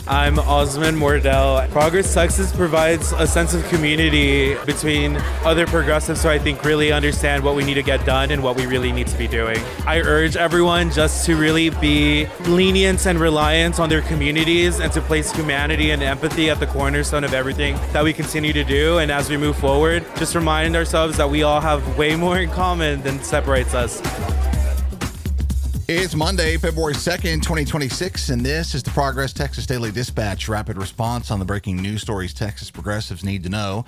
I'm Osman Mordell. Progress Texas provides a sense of community between other progressives who I think really understand what we need to get done and what we really need to be doing. I urge everyone just to really be lenient and reliant on their communities and to place humanity and empathy at the cornerstone of everything that we continue to do. And as we move forward, just remind ourselves that we all have way more in common than separates us. It's Monday, February 2nd, 2026, and this is the Progress Texas Daily Dispatch, rapid response on the breaking news stories Texas progressives need to know.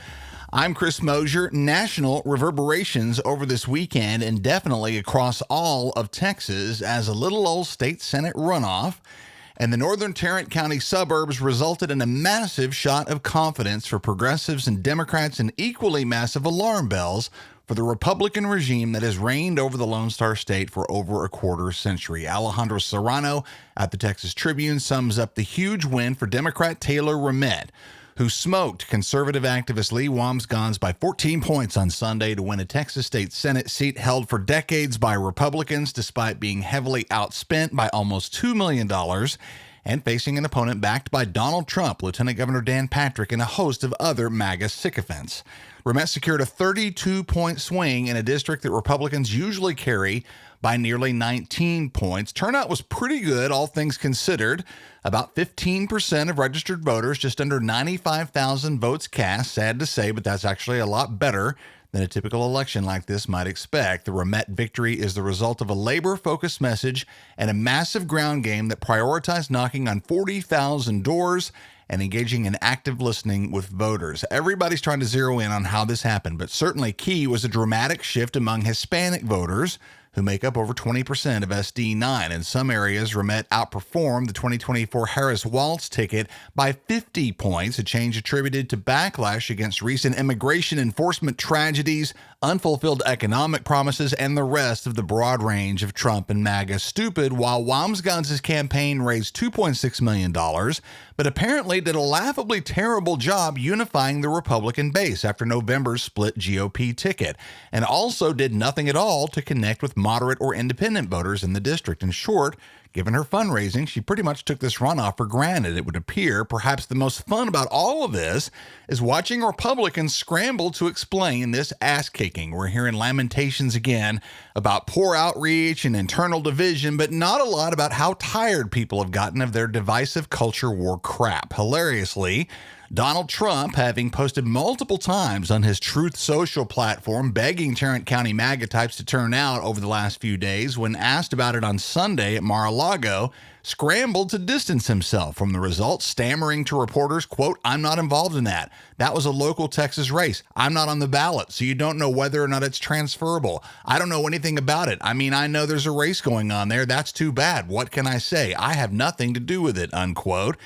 I'm Chris Mosier. National reverberations over this weekend and definitely across all of Texas as a little old state Senate runoff and the northern Tarrant County suburbs resulted in a massive shot of confidence for progressives and Democrats and equally massive alarm bells for the Republican regime that has reigned over the Lone Star State for over a quarter century. Alejandro Serrano at the Texas Tribune sums up the huge win for Democrat Taylor Rehmet, who smoked conservative activist Lee Wambsgans by 14 points on Sunday to win a Texas state Senate seat held for decades by Republicans despite being heavily outspent by almost $2 million and facing an opponent backed by Donald Trump, Lieutenant Governor Dan Patrick, and a host of other MAGA sycophants. Rehmet secured a 32-point swing in a district that Republicans usually carry by nearly 19 points. Turnout was pretty good, all things considered. About 15% of registered voters, just under 95,000 votes cast. Sad to say, but that's actually a lot better than a typical election like this might expect. The Rehmet victory is the result of a labor-focused message and a massive ground game that prioritized knocking on 40,000 doors and engaging in active listening with voters. Everybody's trying to zero in on how this happened, but certainly key was a dramatic shift among Hispanic voters who make up over 20% of SD9. In some areas, Rehmet outperformed the 2024 Harris-Walz ticket by 50 points, a change attributed to backlash against recent immigration enforcement tragedies, unfulfilled economic promises, and the rest of the broad range of Trump and MAGA stupid, while Wambsgans' campaign raised $2.6 million, but apparently did a laughably terrible job unifying the Republican base after November's split GOP ticket, and also did nothing at all to connect with moderate or independent voters in the district. In short, given her fundraising, she pretty much took this runoff for granted. It would appear perhaps the most fun about all of this is watching Republicans scramble to explain this ass-kicking. We're hearing lamentations again about poor outreach and internal division, but not a lot about how tired people have gotten of their divisive culture war crap. Hilariously, Donald Trump, having posted multiple times on his Truth Social platform begging Tarrant County MAGA types to turn out over the last few days, when asked about it on Sunday at Mar-a-Lago, scrambled to distance himself from the results, stammering to reporters, quote, "I'm not involved in that. That was a local Texas race. I'm not on the ballot, so you don't know whether or not it's transferable. I don't know anything about it. I mean, I know there's a race going on there. That's too bad. What can I say? I have nothing to do with it," unquote.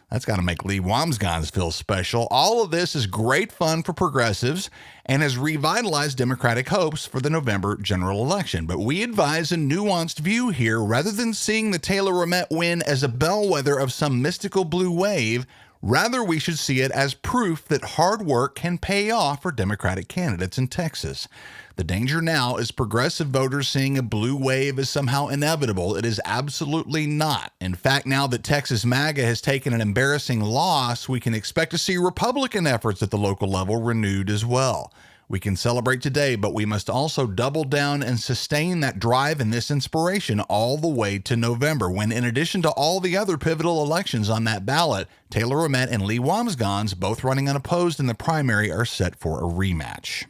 That's got to make Lee Wambsgans feel special. All of this is great fun for progressives and has revitalized Democratic hopes for the November general election. But we advise a nuanced view here. Rather than seeing the Taylor Rehmet win as a bellwether of some mystical blue wave, rather we should see it as proof that hard work can pay off for Democratic candidates in Texas. The danger now is progressive voters seeing a blue wave as somehow inevitable. It is absolutely not. In fact, now that Texas MAGA has taken an embarrassing loss, we can expect to see Republican efforts at the local level renewed as well. We can celebrate today, but we must also double down and sustain that drive and this inspiration all the way to November, when in addition to all the other pivotal elections on that ballot, Taylor Rehmet and Lee Wambsgans, both running unopposed in the primary, are set for a rematch.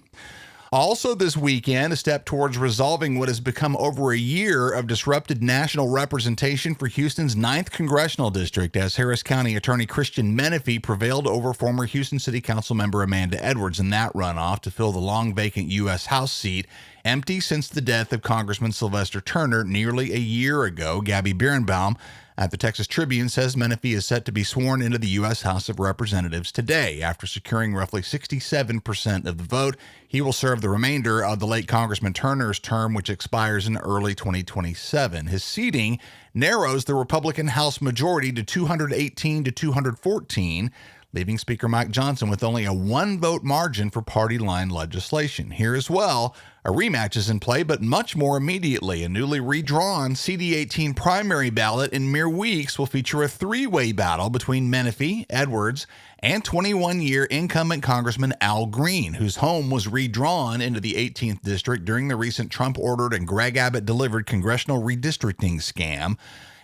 Also this weekend, a step towards resolving what has become over a year of disrupted national representation for Houston's 9th Congressional District, as Harris County Attorney Christian Menifee prevailed over former Houston City Council member Amanda Edwards in that runoff to fill the long-vacant U.S. House seat, empty since the death of Congressman Sylvester Turner nearly a year ago. Gabby Birnbaum at the Texas Tribune says Menifee is set to be sworn into the U.S. House of Representatives today. After securing roughly 67% of the vote, he will serve the remainder of the late Congressman Turner's term, which expires in early 2027. His seating narrows the Republican House majority to 218 to 214, leaving Speaker Mike Johnson with only a one-vote margin for party line legislation. Here as well, a rematch is in play, but much more immediately. A newly redrawn CD18 primary ballot in mere weeks will feature a three-way battle between Menifee, Edwards, and 21-year incumbent Congressman Al Green, whose home was redrawn into the 18th district during the recent Trump-ordered and Greg Abbott-delivered congressional redistricting scam.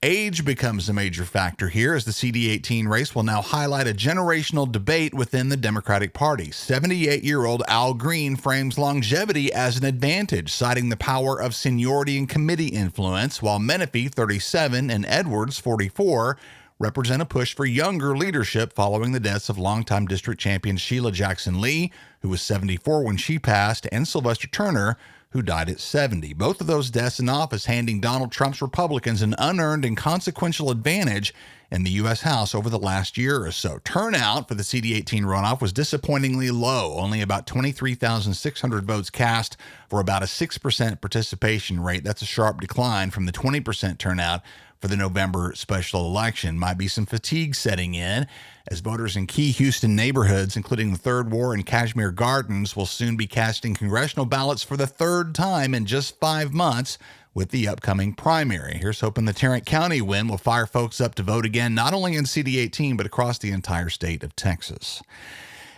Age becomes a major factor here, as the CD18 race will now highlight a generational debate within the Democratic Party. 78-year-old Al Green frames longevity as an advantage, citing the power of seniority and committee influence, while Menifee, 37, and Edwards, 44, represent a push for younger leadership following the deaths of longtime district champion Sheila Jackson Lee, who was 74 when she passed, and Sylvester Turner, who died at 70. Both of those deaths in office handing Donald Trump's Republicans an unearned and consequential advantage in the U.S. House over the last year or so. Turnout for the CD18 runoff was disappointingly low, only about 23,600 votes cast for about a 6% participation rate. That's a sharp decline from the 20% turnout for the November special election. Might be some fatigue setting in, as voters in key Houston neighborhoods, including the Third Ward and Kashmir Gardens, will soon be casting congressional ballots for the third time in just 5 months with the upcoming primary. Here's hoping the Tarrant County win will fire folks up to vote again, not only in CD18, but across the entire state of Texas.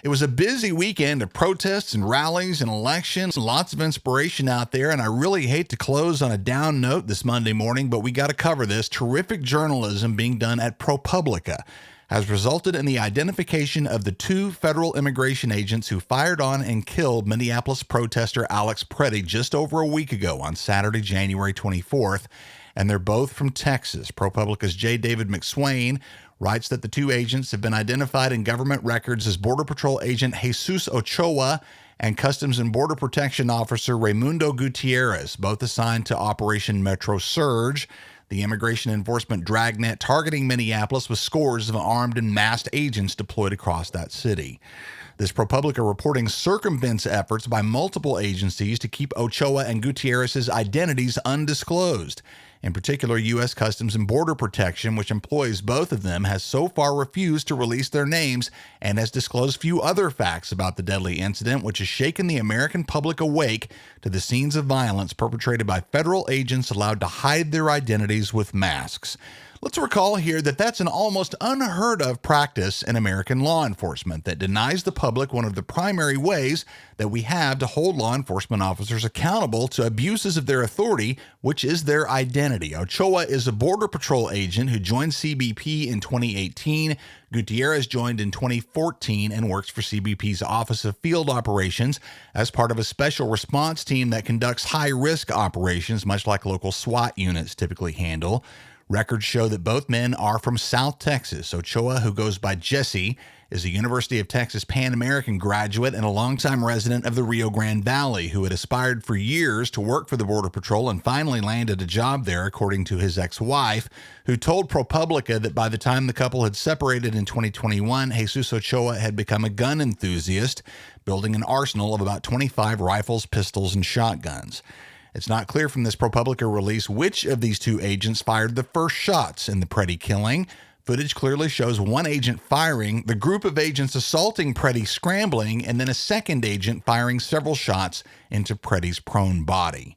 It was a busy weekend of protests and rallies and elections, lots of inspiration out there, and I really hate to close on a down note this Monday morning, but we got to cover this. Terrific journalism being done at ProPublica has resulted in the identification of the two federal immigration agents who fired on and killed Minneapolis protester Alex Preddy just over a week ago on Saturday, January 24th, and they're both from Texas. ProPublica's J. David McSwain writes that the two agents have been identified in government records as Border Patrol agent Jesus Ochoa and Customs and Border Protection Officer Raimundo Gutierrez, both assigned to Operation Metro Surge, the immigration enforcement dragnet targeting Minneapolis with scores of armed and masked agents deployed across that city. This ProPublica reporting circumvents efforts by multiple agencies to keep Ochoa and Gutierrez's identities undisclosed. In particular, U.S. Customs and Border Protection, which employs both of them, has so far refused to release their names and has disclosed few other facts about the deadly incident, which has shaken the American public awake to the scenes of violence perpetrated by federal agents allowed to hide their identities with masks. Let's recall here that that's an almost unheard of practice in American law enforcement that denies the public one of the primary ways that we have to hold law enforcement officers accountable to abuses of their authority, which is their identity. Ochoa is a Border Patrol agent who joined CBP in 2018. Gutierrez joined in 2014 and works for CBP's Office of Field Operations as part of a special response team that conducts high-risk operations, much like local SWAT units typically handle. Records show that both men are from South Texas. Ochoa, who goes by Jesse, is a University of Texas Pan American graduate and a longtime resident of the Rio Grande Valley who had aspired for years to work for the Border Patrol and finally landed a job there, according to his ex-wife, who told ProPublica that by the time the couple had separated in 2021, Jesus Ochoa had become a gun enthusiast, building an arsenal of about 25 rifles, pistols, and shotguns. It's not clear from this ProPublica release which of these two agents fired the first shots in the Preddy killing. Footage clearly shows one agent firing, the group of agents assaulting Preddy scrambling, and then a second agent firing several shots into Preddy's prone body.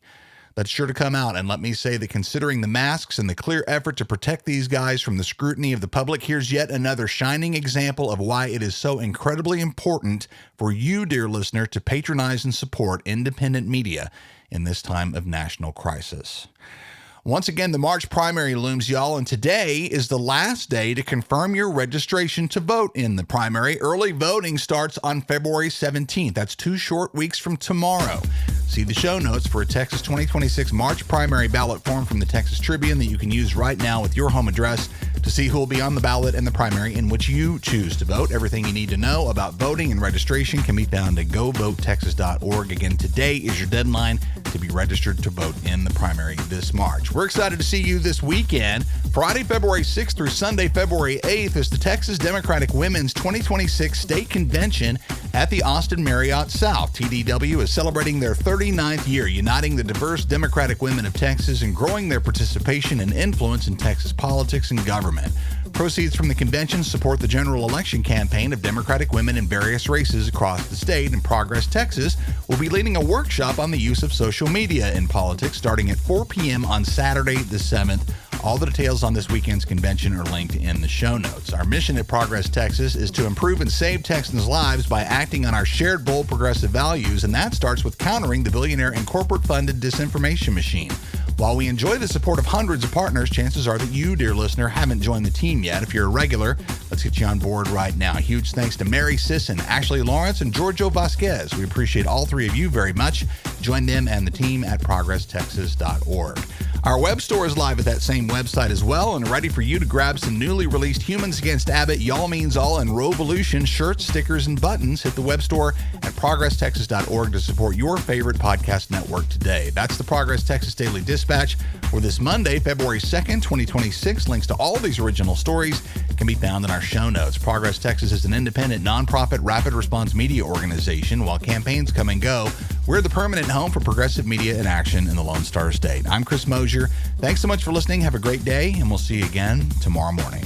That's sure to come out, and let me say that considering the masks and the clear effort to protect these guys from the scrutiny of the public, here's yet another shining example of why it is so incredibly important for you, dear listener, to patronize and support independent media in this time of national crisis. Once again, the March primary looms, y'all, and today is the last day to confirm your registration to vote in the primary. Early voting starts on February 17th. That's 2 short weeks from tomorrow. See the show notes for a Texas 2026 March primary ballot form from the Texas Tribune that you can use right now with your home address to see who will be on the ballot in the primary in which you choose to vote. Everything you need to know about voting and registration can be found at govotetexas.org. Again, today is your deadline to be registered to vote in the primary this March. We're excited to see you this weekend. Friday, February 6th through Sunday, February 8th is the Texas Democratic Women's 2026 State Convention at the Austin Marriott South. TDW is celebrating their 39th year, uniting the diverse Democratic women of Texas and growing their participation and influence in Texas politics and government. government. Proceeds from the convention support the general election campaign of Democratic women in various races across the state, and Progress Texas will be leading a workshop on the use of social media in politics starting at 4 p.m. on Saturday the 7th. All the details on this weekend's convention are linked in the show notes. Our mission at Progress Texas is to improve and save Texans' lives by acting on our shared bold progressive values, and that starts with countering the billionaire and corporate-funded disinformation machine. While we enjoy the support of hundreds of partners, chances are that you, dear listener, haven't joined the team yet. If you're a regular, let's get you on board right now. Huge thanks to Mary Sisson, Ashley Lawrence, and Giorgio Vasquez. We appreciate all three of you very much. Join them and the team at progresstexas.org. Our web store is live at that same website as well and ready for you to grab some newly released Humans Against Abbott, Y'all Means All, and Rovolution shirts, stickers, and buttons. Hit the web store at progresstexas.org to support your favorite podcast network today. That's the Progress Texas Daily Dispatch for this Monday, February 2nd, 2026. Links to all these original stories can be found in our show notes. Progress Texas is an independent, nonprofit, rapid response media organization. While campaigns come and go, we're the permanent home for progressive media in action in the Lone Star State. I'm Chris Mosier. Thanks so much for listening. Have a great day, and we'll see you again tomorrow morning.